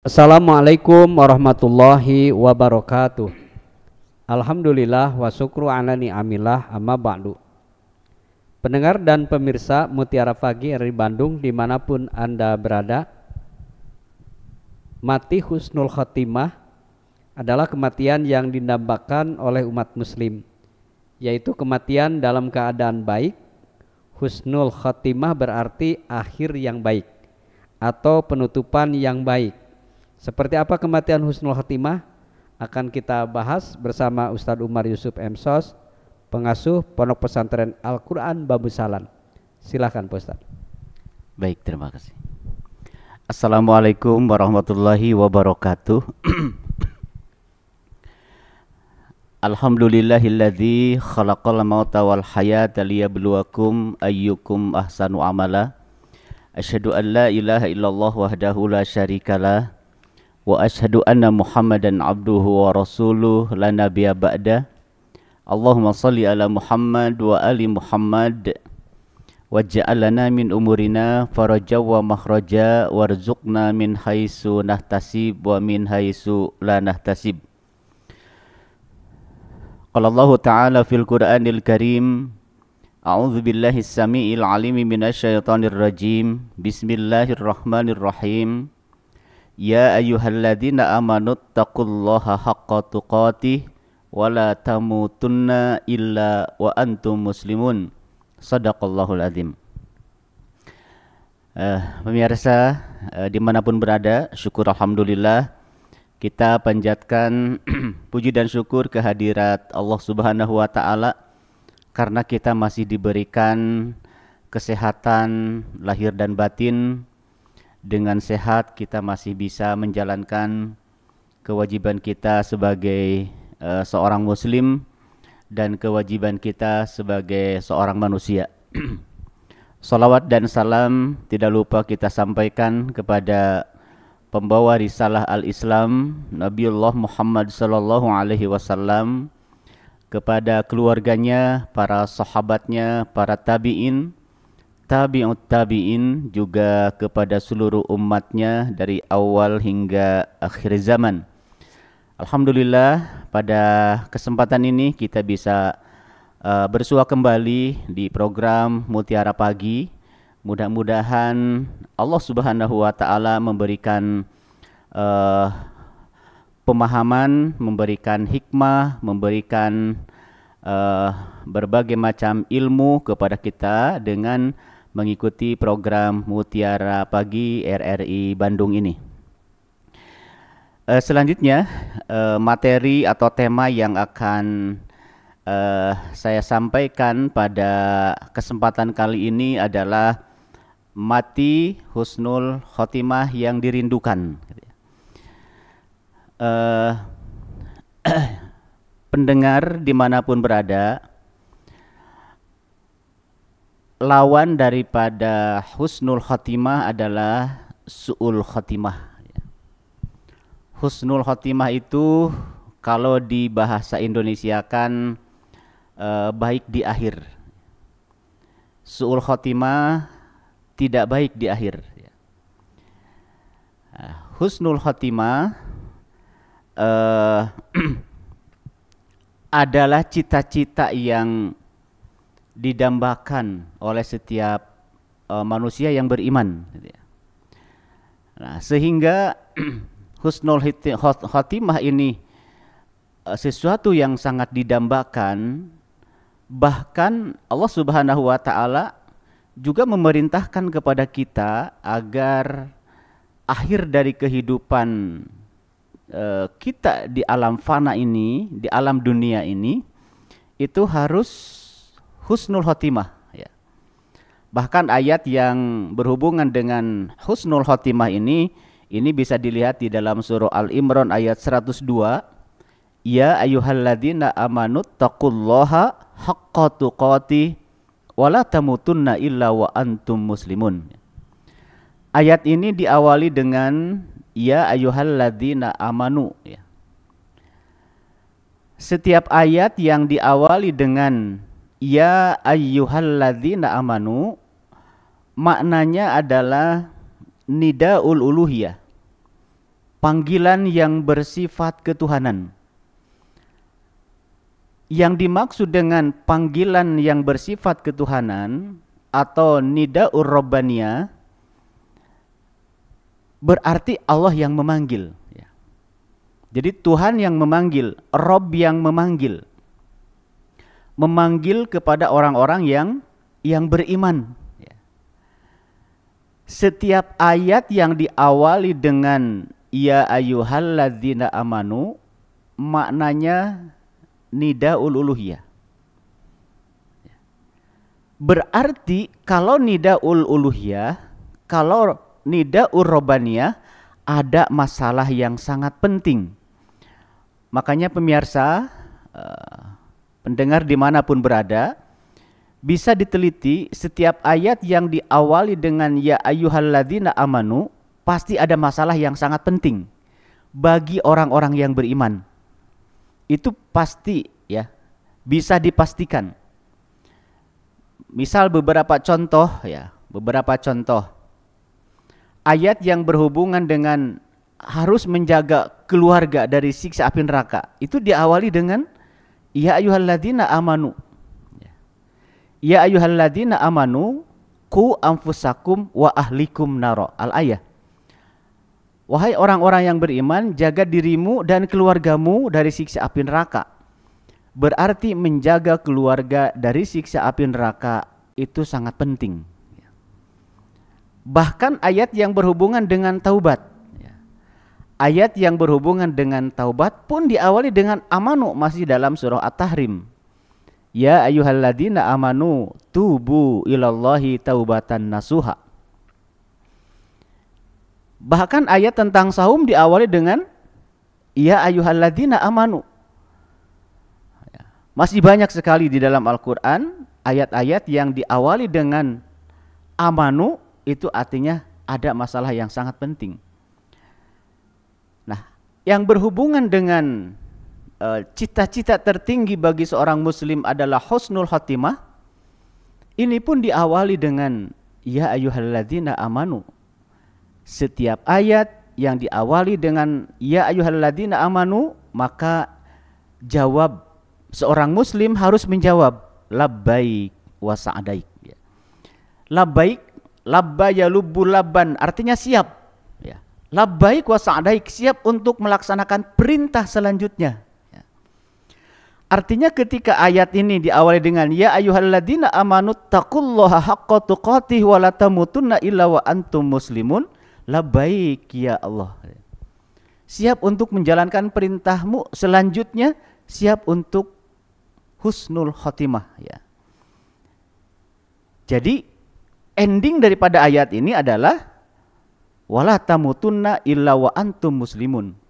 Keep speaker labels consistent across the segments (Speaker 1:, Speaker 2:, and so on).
Speaker 1: Assalamualaikum warahmatullahi wabarakatuh. Alhamdulillah wa syukru ala ni'amillah amma ba'du. Pendengar dan pemirsa Mutiara Pagi dari Bandung dimanapun Anda berada, mati husnul khotimah adalah kematian yang didambakan oleh umat muslim, yaitu kematian dalam keadaan baik. Husnul khotimah berarti akhir yang baik atau penutupan yang baik. Seperti apa kematian husnul khotimah akan kita bahas bersama Ustadz Umar Yusuf M. Sos, pengasuh Pondok Pesantren Al-Quran Bambu Salam. Silakan Pak Ustadz.
Speaker 2: Baik, terima kasih. Assalamualaikum warahmatullahi wabarakatuh. Alhamdulillahilladzi khalaqal mauta wal hayata liyabluwakum ayyukum ahsanu amala. Asyhadu an la ilaha illallah wahdahu la syarikalah wa asyhadu anna Muhammadan abduhu wa rasuluh la nabiyya ba'da. Allahumma salli ala Muhammad wa ali Muhammad waj'al lana min umurina faraja wa makhraja warzuqna min haitsu nahtasib wa min haitsu la nahtasib. Qala Allah Ta'ala fil Qur'anil Karim, a'udzu billahi as-sami'il 'alim minasyaitonir rajim. Bismillahirrahmanirrahim. Ya ayyuhalladzina amanu taqullaha haqqa tuqatih wa la tamutunna illa wa antum muslimun. Shadaqallahul azim. Pemirsa dimanapun berada, syukur alhamdulillah kita panjatkan puji dan syukur kehadirat Allah Subhanahu wa taala karena kita masih diberikan kesehatan lahir dan batin. Dengan sehat kita masih bisa menjalankan kewajiban kita sebagai seorang muslim dan kewajiban kita sebagai seorang manusia. Salawat dan salam tidak lupa kita sampaikan kepada pembawa risalah al-Islam Nabiullah Muhammad sallallahu alaihi wasallam, kepada keluarganya, para sahabatnya, para tabi'in, tabi'ut tabi'in, juga kepada seluruh umatnya dari awal hingga akhir zaman. Alhamdulillah pada kesempatan ini kita bisa bersua kembali di program Mutiara Pagi. Mudah-mudahan Allah Subhanahu wa taala memberikan pemahaman, memberikan hikmah, memberikan berbagai macam ilmu kepada kita dengan mengikuti program Mutiara Pagi RRI Bandung ini. Selanjutnya materi atau tema yang akan saya sampaikan pada kesempatan kali ini adalah mati husnul khotimah yang dirindukan. Pendengar dimanapun berada, lawan daripada husnul khotimah adalah su'ul khotimah. Husnul khotimah itu kalau di bahasa Indonesia kan baik di akhir. Su'ul khotimah tidak baik di akhir. Husnul khotimah adalah cita-cita yang didambakan oleh setiap manusia yang beriman. Nah, sehingga husnul khotimah ini sesuatu yang sangat didambakan. Bahkan Allah Subhanahu wa taala juga memerintahkan kepada kita agar akhir dari kehidupan kita di alam fana ini, di alam dunia ini, itu harus husnul khotimah, ya. Bahkan ayat yang berhubungan dengan husnul khotimah ini bisa dilihat di dalam surah Al-Imran ayat 102. Ya ayyuhalladzina amanu taqullaha haqqa tuqatih wa la tamutunna illa wa antum muslimun. Ayat ini diawali dengan ya ayyuhalladzina amanu, ya. Setiap ayat yang diawali dengan ya ayyuhalladzina amanu maknanya adalah nidaul uluhiyah, panggilan yang bersifat ketuhanan. Yang dimaksud dengan panggilan yang bersifat ketuhanan atau nida'ur rabbaniyah berarti Allah yang memanggil. Jadi Tuhan yang memanggil, Rabb yang memanggil. Memanggil kepada orang-orang yang beriman. Setiap ayat yang diawali dengan ya ayyuhalladzina amanu maknanya nida'ul uluhiyah. Berarti kalau nida'ul uluhiyah, kalau nida'ul rabbaniyah ada masalah yang sangat penting. Makanya pemirsa, pendengar dimanapun berada, bisa diteliti setiap ayat yang diawali dengan ya ayyuhalladzina amanu pasti ada masalah yang sangat penting bagi orang-orang yang beriman. Itu pasti ya, bisa dipastikan. Misal beberapa contoh ayat yang berhubungan dengan harus menjaga keluarga dari siksa api neraka itu diawali dengan ya ayyuhalladzina amanu. Ya ayyuhalladzina amanu qu anfusakum wa ahlikum naro. Al-ayah. Wahai orang-orang yang beriman, jaga dirimu dan keluargamu dari siksa api neraka. Berarti menjaga keluarga dari siksa api neraka itu sangat penting. Bahkan ayat yang berhubungan dengan taubat. Ayat yang berhubungan dengan taubat pun diawali dengan amanu, masih dalam surah At-Tahrim. Ya ayyuhalladzina amanu tubu ilallahi taubatan nasuha. Bahkan ayat tentang saum diawali dengan ya ayyuhalladzina amanu. Masih banyak sekali di dalam Al-Quran ayat-ayat yang diawali dengan amanu, itu artinya ada masalah yang sangat penting. Nah, yang berhubungan dengan cita-cita tertinggi bagi seorang muslim adalah husnul khotimah. Ini pun diawali dengan ya ayyuhalladzina amanu. Setiap ayat yang diawali dengan ya ayyuhalladzina amanu, maka jawab seorang muslim harus menjawab labbaik wa sa'daik. Labbaik, labba yalubbu labban, artinya siap. Labbaik wa sa'daik, siap untuk melaksanakan perintah selanjutnya. Artinya ketika ayat ini diawali dengan ya ayyuhalladzina amanu taqullaha haqqa tuqatih wa la tamutunna illa wa antum muslimun, labbaik ya Allah. Siap untuk menjalankan perintahmu, selanjutnya siap untuk husnul khotimah ya. Jadi ending daripada ayat ini adalah wala tamutunna illa wa antum muslimun.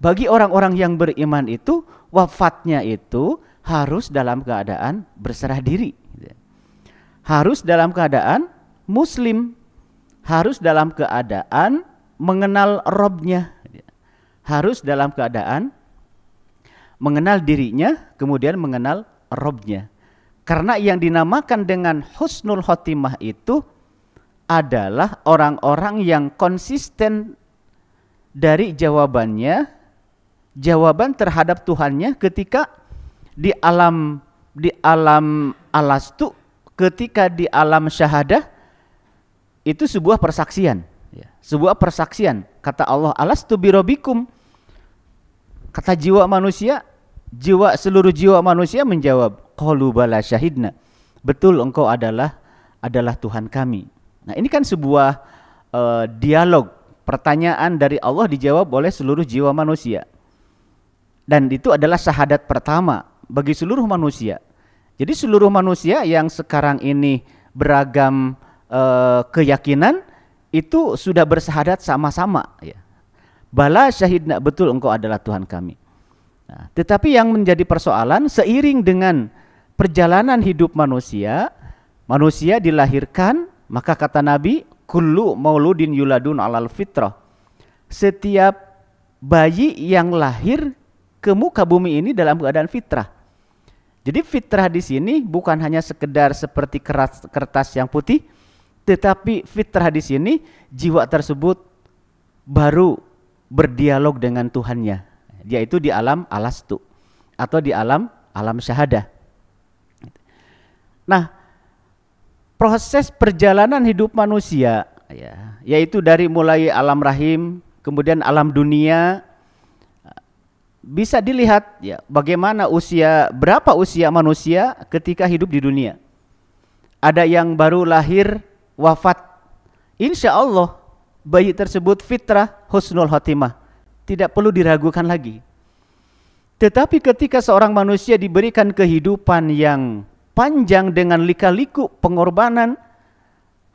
Speaker 2: Bagi orang-orang yang beriman itu wafatnya itu harus dalam keadaan berserah diri. Harus dalam keadaan muslim. Harus dalam keadaan mengenal Robnya. Harus dalam keadaan mengenal dirinya, kemudian mengenal Robnya. Karena yang dinamakan dengan husnul khotimah itu adalah orang-orang yang konsisten dari jawaban terhadap Tuhannya ketika di alam alastu, ketika di alam syahadah itu sebuah persaksian. Sebuah persaksian. Kata Allah, alastu birabbikum. Kata seluruh jiwa manusia menjawab, qalu bala syahidna. Betul, engkau adalah Tuhan kami. Nah, ini kan sebuah dialog, pertanyaan dari Allah dijawab oleh seluruh jiwa manusia. Dan itu adalah syahadat pertama bagi seluruh manusia. Jadi seluruh manusia yang sekarang ini beragam keyakinan itu sudah bersyahadat sama-sama ya. Bala syahidna, betul engkau adalah Tuhan kami. Nah, tetapi yang menjadi persoalan seiring dengan perjalanan hidup manusia dilahirkan, maka kata Nabi, kullu mauludin yuladun alal fitrah. Setiap bayi yang lahir ke muka bumi ini dalam keadaan fitrah. Jadi fitrah di sini bukan hanya sekedar seperti kertas yang putih, tetapi fitrah di sini jiwa tersebut baru berdialog dengan Tuhannya, yaitu di alam alastu atau di alam syahadah. Nah, proses perjalanan hidup manusia ya, yaitu dari mulai alam rahim, kemudian alam dunia, bisa dilihat ya bagaimana berapa usia manusia ketika hidup di dunia. Ada yang baru lahir wafat, insya Allah bayi tersebut fitrah husnul khotimah, tidak perlu diragukan lagi. Tetapi ketika seorang manusia diberikan kehidupan yang panjang dengan lika-liku pengorbanan,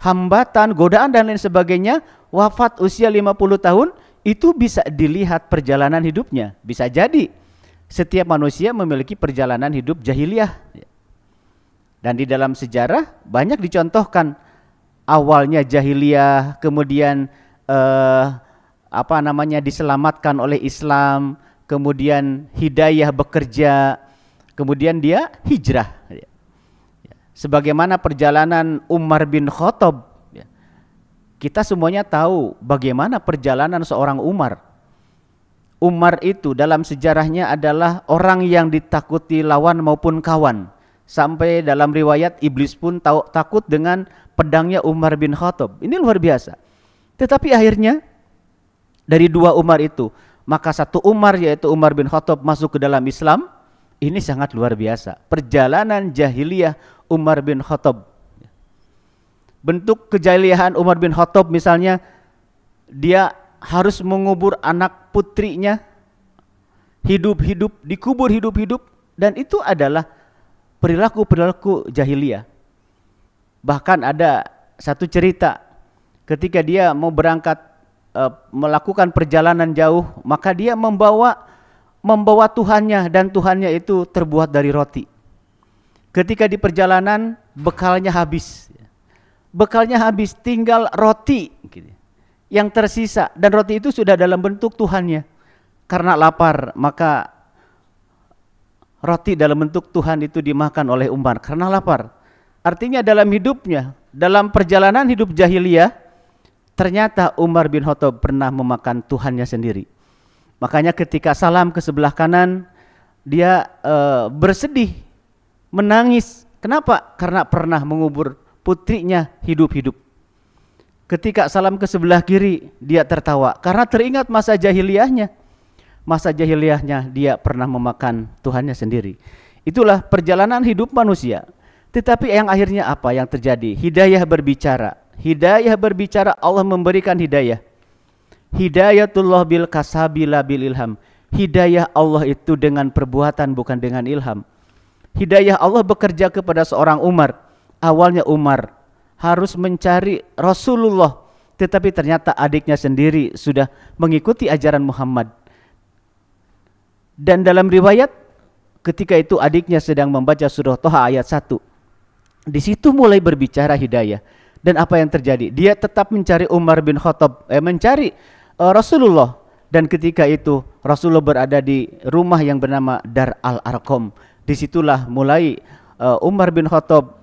Speaker 2: hambatan, godaan dan lain sebagainya, wafat usia 50 tahun, itu bisa dilihat perjalanan hidupnya. Bisa jadi setiap manusia memiliki perjalanan hidup jahiliyah. Dan di dalam sejarah banyak dicontohkan awalnya jahiliyah, kemudian diselamatkan oleh Islam, kemudian hidayah bekerja, kemudian dia hijrah. Sebagaimana perjalanan Umar bin Khattab, kita semuanya tahu bagaimana perjalanan seorang Umar. Umar itu dalam sejarahnya adalah orang yang ditakuti lawan maupun kawan. Sampai dalam riwayat iblis pun takut dengan pedangnya Umar bin Khattab. Ini luar biasa. Tetapi akhirnya dari dua Umar itu, maka satu Umar yaitu Umar bin Khattab masuk ke dalam Islam. Ini sangat luar biasa. Perjalanan jahiliyah Umar bin Khattab. Bentuk kejahiliahan Umar bin Khattab misalnya, dia harus mengubur anak putrinya hidup-hidup, dikubur hidup-hidup, dan itu adalah perilaku jahiliyah. Bahkan ada satu cerita ketika dia mau berangkat melakukan perjalanan jauh, maka dia membawa Tuhannya, dan Tuhannya itu terbuat dari roti. Ketika di perjalanan bekalnya habis, tinggal roti yang tersisa, dan roti itu sudah dalam bentuk Tuhannya. Karena lapar, maka roti dalam bentuk Tuhan itu dimakan oleh Umar karena lapar. Artinya dalam hidupnya, dalam perjalanan hidup jahiliyah, ternyata Umar bin Khattab pernah memakan Tuhannya sendiri. Makanya ketika salam ke sebelah kanan, dia bersedih, menangis. Kenapa? Karena pernah mengubur putrinya hidup-hidup. Ketika salam ke sebelah kiri, dia tertawa karena teringat masa jahiliyahnya. Masa jahiliyahnya dia pernah memakan Tuhannya sendiri. Itulah perjalanan hidup manusia. Tetapi yang akhirnya apa yang terjadi? Hidayah berbicara. Hidayah berbicara, Allah memberikan hidayah. Hidayatullah bil kasabi la bil ilham. Hidayah Allah itu dengan perbuatan, bukan dengan ilham. Hidayah Allah bekerja kepada seorang Umar. Awalnya Umar harus mencari Rasulullah, tetapi ternyata adiknya sendiri sudah mengikuti ajaran Muhammad. Dan dalam riwayat ketika itu adiknya sedang membaca surah Toha ayat 1. Di situ mulai berbicara hidayah. Dan apa yang terjadi? Dia tetap mencari Umar bin Khattab, mencari Rasulullah. Dan ketika itu Rasulullah berada di rumah yang bernama Dar al-Arqam. Disitulah mulai Umar bin Khattab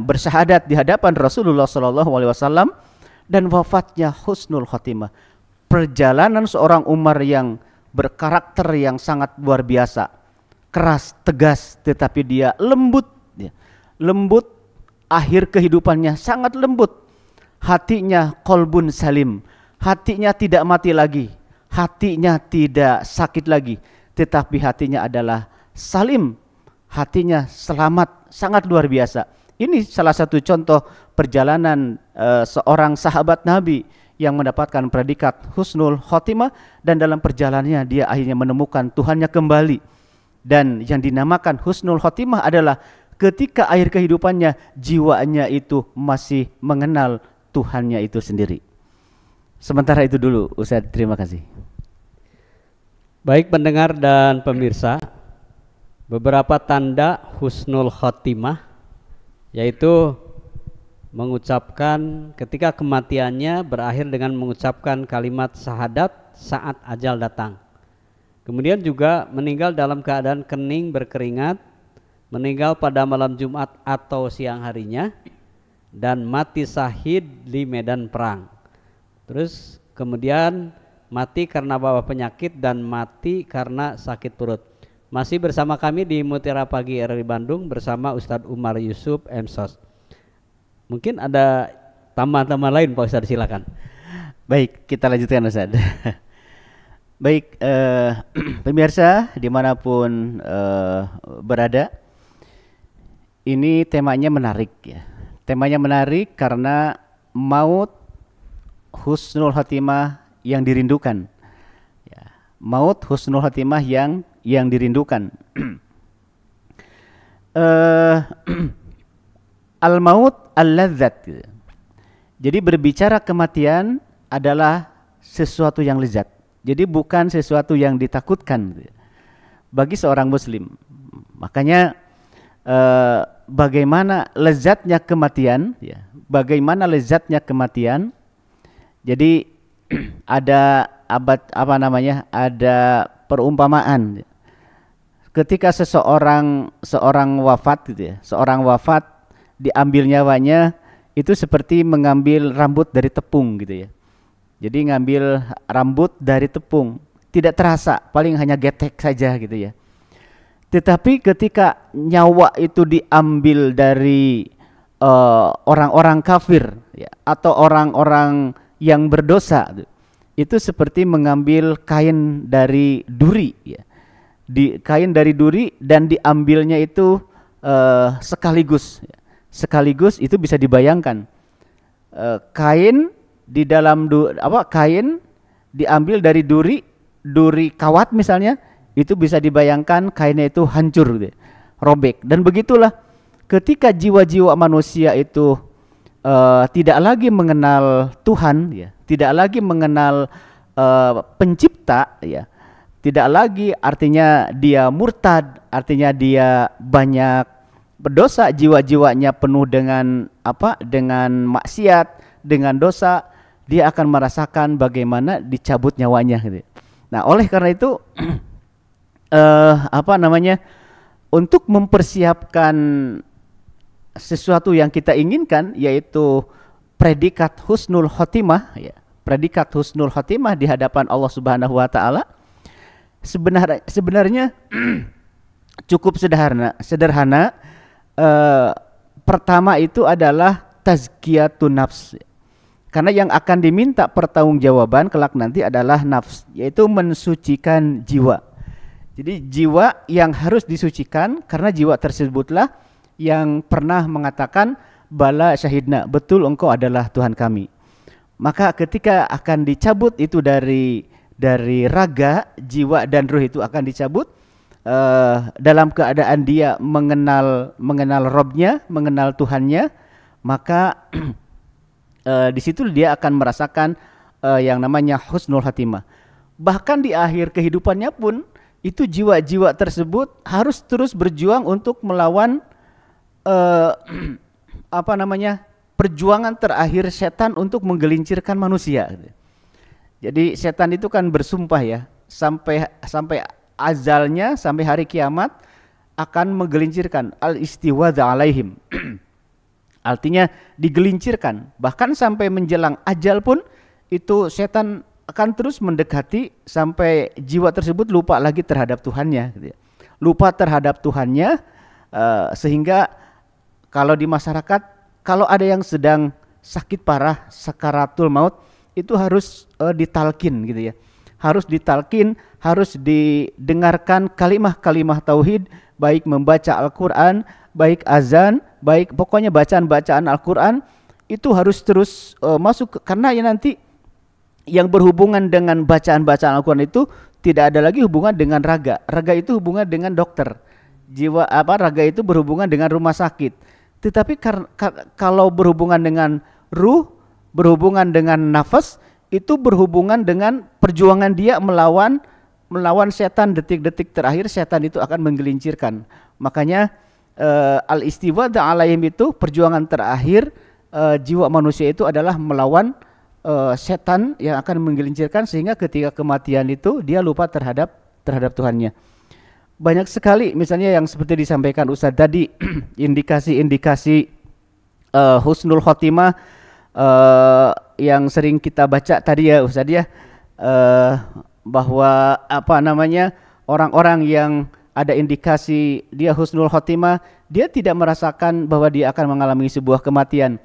Speaker 2: bersyahadat di hadapan Rasulullah SAW, dan wafatnya husnul khotimah. Perjalanan seorang Umar yang berkarakter yang sangat luar biasa, keras, tegas, tetapi dia lembut, lembut. Akhir kehidupannya sangat lembut. Hatinya kolbun salim, hatinya tidak mati lagi, hatinya tidak sakit lagi, tetapi hatinya adalah salim, hatinya selamat, sangat luar biasa. Ini salah satu contoh perjalanan seorang sahabat Nabi yang mendapatkan predikat husnul khotimah, dan dalam perjalanannya dia akhirnya menemukan Tuhannya kembali. Dan yang dinamakan husnul khotimah adalah ketika akhir kehidupannya jiwanya itu masih mengenal Tuhannya itu sendiri. Sementara itu dulu Ustaz, terima kasih.
Speaker 1: Baik pendengar dan pemirsa, beberapa tanda husnul khotimah yaitu mengucapkan ketika kematiannya berakhir dengan mengucapkan kalimat syahadat saat ajal datang. Kemudian juga meninggal dalam keadaan kening berkeringat, meninggal pada malam Jumat atau siang harinya, dan mati syahid di medan perang. Terus kemudian mati karena bawa penyakit dan mati karena sakit perut. Masih bersama kami di Mutiara Pagi RRI Bandung bersama Ustadz Umar Yusuf MSOS. Mungkin ada tambahan-tambahan lain Pak Ustadz, silakan.
Speaker 2: Baik, kita lanjutkan Ustadz. Baik, pemirsa dimanapun berada, ini temanya menarik ya. Temanya menarik karena maut husnul khotimah yang dirindukan. Ya, maut husnul khotimah yang dirindukan. Al-maut al-ladzat. Jadi berbicara kematian adalah sesuatu yang lezat. Jadi bukan sesuatu yang ditakutkan bagi seorang muslim. Makanya bagaimana lezatnya kematian ya. Bagaimana lezatnya kematian. Jadi ada ada perumpamaan. Ketika seorang wafat gitu ya, seorang wafat diambil nyawanya itu seperti mengambil rambut dari tepung gitu ya. Jadi ngambil rambut dari tepung, tidak terasa, paling hanya getek saja gitu ya. Tetapi ketika nyawa itu diambil dari orang-orang kafir ya, atau orang-orang yang berdosa, itu seperti mengambil kain dari duri ya. Kain dari duri dan diambilnya itu sekaligus itu bisa dibayangkan kain di dalam kain diambil dari duri kawat misalnya, itu bisa dibayangkan kainnya itu hancur robek. Dan begitulah ketika jiwa-jiwa manusia itu tidak lagi mengenal Tuhan ya, tidak lagi mengenal pencipta ya, tidak lagi artinya dia murtad, artinya dia banyak berdosa, jiwa-jiwanya penuh dengan dengan maksiat, dengan dosa, dia akan merasakan bagaimana dicabut nyawanya gitu. Nah, oleh karena itu untuk mempersiapkan sesuatu yang kita inginkan, yaitu predikat husnul khotimah ya, predikat husnul khotimah di hadapan Allah Subhanahu wa taala, sebenarnya cukup sederhana. Pertama itu adalah tazkiyatun nafs. Karena yang akan diminta pertanggungjawaban kelak nanti adalah nafs, yaitu mensucikan jiwa. Jadi jiwa yang harus disucikan, karena jiwa tersebutlah yang pernah mengatakan bala syahidna, betul engkau adalah Tuhan kami. Maka ketika akan dicabut itu dari raga, jiwa dan ruh itu akan dicabut dalam keadaan dia mengenal Robnya, mengenal Tuhannya, maka di situ dia akan merasakan yang namanya husnul khatimah. Bahkan di akhir kehidupannya pun itu jiwa-jiwa tersebut harus terus berjuang untuk melawan perjuangan terakhir setan untuk menggelincirkan manusia. Jadi setan itu kan bersumpah ya, sampai azalnya, sampai hari kiamat akan menggelincirkan, al-istiwadza alaihim. Artinya digelincirkan, bahkan sampai menjelang ajal pun itu setan akan terus mendekati sampai jiwa tersebut lupa lagi terhadap Tuhannya gitu ya. Lupa terhadap Tuhannya, sehingga kalau di masyarakat kalau ada yang sedang sakit parah, sakaratul maut, itu harus ditalkin gitu ya. Harus ditalkin, harus didengarkan kalimah-kalimah tauhid, baik membaca Al-Qur'an, baik azan, baik pokoknya bacaan-bacaan Al-Qur'an itu harus terus masuk, karena ya nanti yang berhubungan dengan bacaan-bacaan Al-Qur'an itu tidak ada lagi hubungan dengan raga. Raga itu hubungan dengan dokter. Raga itu berhubungan dengan rumah sakit. Tetapi kalau berhubungan dengan ruh, berhubungan dengan nafas, itu berhubungan dengan perjuangan dia melawan setan. Detik-detik terakhir setan itu akan menggelincirkan. Makanya al-istiwadza alaihim itu perjuangan terakhir jiwa manusia itu adalah melawan setan yang akan menggelincirkan, sehingga ketika kematian itu dia lupa terhadap Tuhannya. Banyak sekali misalnya yang seperti disampaikan Ustadz tadi, indikasi-indikasi husnul khotimah yang sering kita baca tadi ya Ustaz ya, bahwa apa namanya, orang-orang yang ada indikasi dia husnul khotimah, dia tidak merasakan bahwa dia akan mengalami sebuah kematian.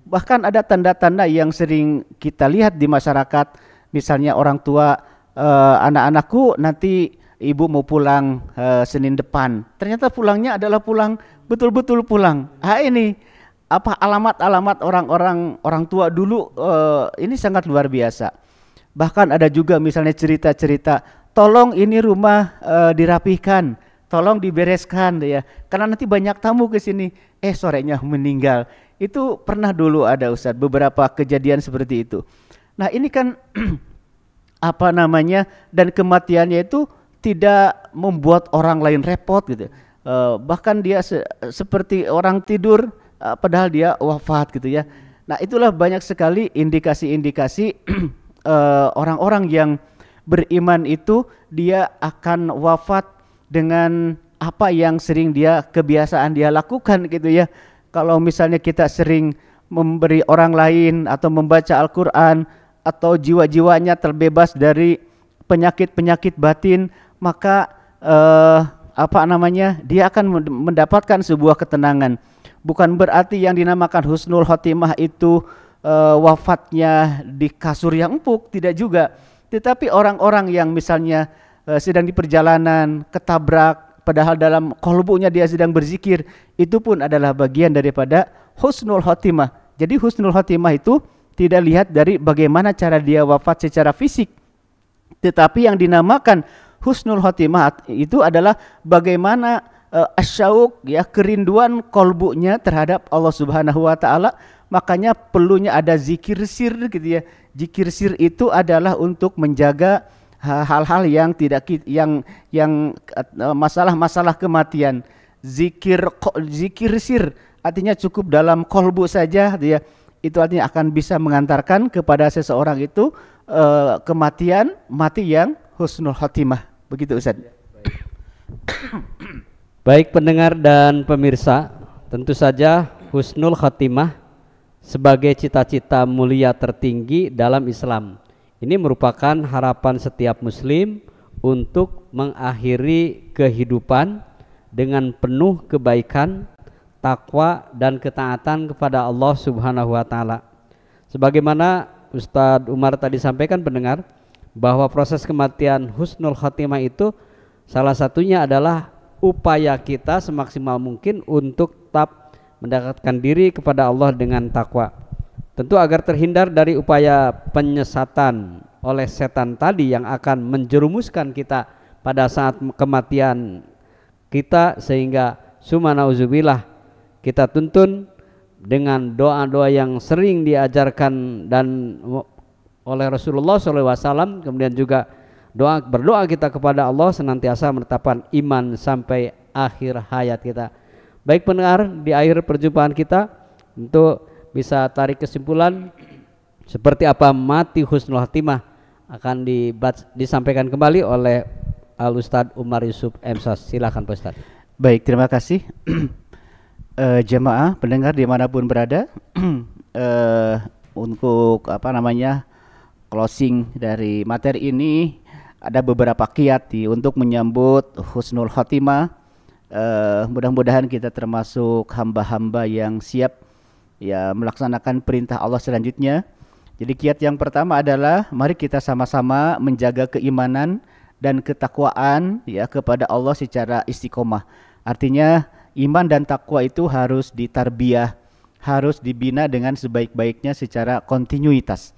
Speaker 2: Bahkan ada tanda-tanda yang sering kita lihat di masyarakat, misalnya orang tua, anak-anakku nanti ibu mau pulang Senin depan, ternyata pulangnya adalah pulang betul-betul pulang. Ini apa alamat-alamat orang tua dulu, ini sangat luar biasa. Bahkan ada juga misalnya cerita-cerita, tolong ini rumah dirapihkan, tolong dibereskan ya, karena nanti banyak tamu ke sini. Sorenya meninggal. Itu pernah dulu ada Ustadz, beberapa kejadian seperti itu. Nah ini kan apa namanya, dan kematiannya itu tidak membuat orang lain repot gitu. Bahkan dia seperti orang tidur, padahal dia wafat gitu ya. Nah itulah banyak sekali indikasi-indikasi orang-orang yang beriman itu dia akan wafat dengan apa yang sering kebiasaan dia lakukan gitu ya. Kalau misalnya kita sering memberi orang lain atau membaca Al-Quran, atau jiwa-jiwanya terbebas dari penyakit-penyakit batin, maka apa namanya, dia akan mendapatkan sebuah ketenangan. Bukan berarti yang dinamakan husnul khotimah itu wafatnya di kasur yang empuk, tidak juga. Tetapi orang-orang yang misalnya sedang di perjalanan ketabrak, padahal dalam qalbunya dia sedang berzikir, itu pun adalah bagian daripada husnul khotimah. Jadi husnul khotimah itu tidak lihat dari bagaimana cara dia wafat secara fisik, tetapi yang dinamakan husnul khotimah itu adalah bagaimana asyauq ya, kerinduan qalbunya terhadap Allah Subhanahu wa taala. Makanya perlunya ada zikir sir gitu ya. Zikir sir itu adalah untuk menjaga hal-hal yang masalah-masalah kematian. Zikir sir artinya cukup dalam qalbu saja dia. Itu artinya akan bisa mengantarkan kepada seseorang itu mati yang husnul khotimah. Begitu Ustaz.
Speaker 1: Baik pendengar dan pemirsa, tentu saja husnul khotimah sebagai cita-cita mulia tertinggi dalam Islam. Ini merupakan harapan setiap muslim untuk mengakhiri kehidupan dengan penuh kebaikan, takwa dan ketaatan kepada Allah Subhanahu wa taala. Sebagaimana Ustadz Umar tadi sampaikan pendengar, bahwa proses kematian husnul khotimah itu salah satunya adalah upaya kita semaksimal mungkin untuk tetap mendekatkan diri kepada Allah dengan takwa. Tentu agar terhindar dari upaya penyesatan oleh setan tadi yang akan menjerumuskan kita pada saat kematian kita, sehingga summa nauzubillah kita tuntun dengan doa-doa yang sering diajarkan dan oleh Rasulullah SAW, kemudian juga berdoa kita kepada Allah senantiasa menetapkan iman sampai akhir hayat kita. Baik pendengar, di akhir perjumpaan kita untuk bisa tarik kesimpulan seperti apa mati husnul khotimah akan disampaikan kembali oleh Al Ustadz Umar Yusuf M.Sos. Silakan Pak Ustadz.
Speaker 2: Baik, terima kasih. Jemaah pendengar dimanapun berada, untuk apa namanya closing dari materi ini ada beberapa kiat untuk menyambut husnul khotimah. Mudah-mudahan kita termasuk hamba-hamba yang siap ya melaksanakan perintah Allah selanjutnya. Jadi kiat yang pertama adalah mari kita sama-sama menjaga keimanan dan ketakwaan ya kepada Allah secara istiqomah. Artinya iman dan takwa itu harus ditarbiyah, harus dibina dengan sebaik-baiknya secara kontinuitas.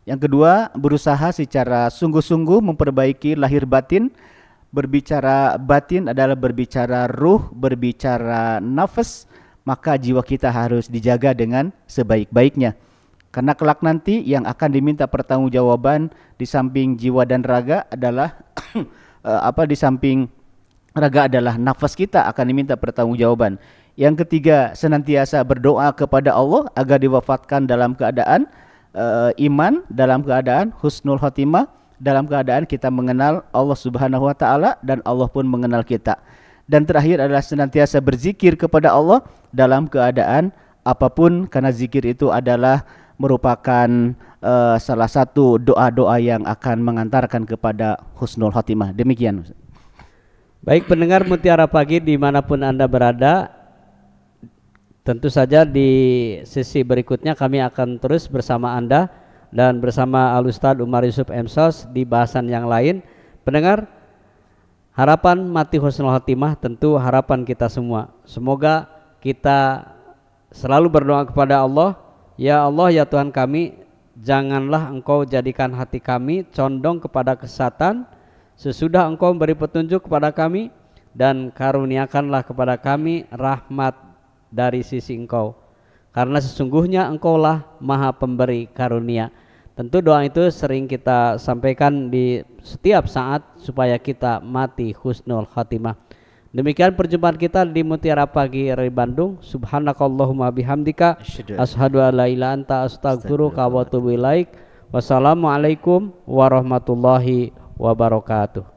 Speaker 2: Yang kedua, berusaha secara sungguh-sungguh memperbaiki lahir batin. Berbicara batin adalah berbicara ruh, berbicara nafas, maka jiwa kita harus dijaga dengan sebaik-baiknya. Karena kelak nanti yang akan diminta pertanggungjawaban di samping jiwa dan raga adalah di samping raga adalah nafas kita akan diminta pertanggungjawaban. Yang ketiga, senantiasa berdoa kepada Allah agar diwafatkan dalam keadaan iman, dalam keadaan husnul khotimah, dalam keadaan kita mengenal Allah Subhanahu wa taala dan Allah pun mengenal kita. Dan terakhir adalah senantiasa berzikir kepada Allah dalam keadaan apapun, karena zikir itu adalah merupakan salah satu doa-doa yang akan mengantarkan kepada husnul khotimah. Demikian.
Speaker 1: Baik pendengar Mutiara Pagi dimanapun Anda berada, tentu saja di sesi berikutnya kami akan terus bersama Anda dan bersama Al-Ustadz Umar Yusuf M.Sos di bahasan yang lain. Pendengar, harapan mati husnul khotimah tentu harapan kita semua. Semoga kita selalu berdoa kepada Allah, ya Allah ya Tuhan kami, janganlah Engkau jadikan hati kami condong kepada kesesatan sesudah Engkau beri petunjuk kepada kami, dan karuniakanlah kepada kami rahmat dari sisi Engkau, karena sesungguhnya Engkaulah Maha Pemberi karunia. Tentu doa itu sering kita sampaikan di setiap saat supaya kita mati husnul khatimah. Demikian perjumpaan kita di Mutiara Pagi dari Bandung. Subhanakallahumma bihamdika asyhadu an la ilaha anta astaghfiruka wa atubu ilaik. Wassalamualaikum warahmatullahi wabarakatuh.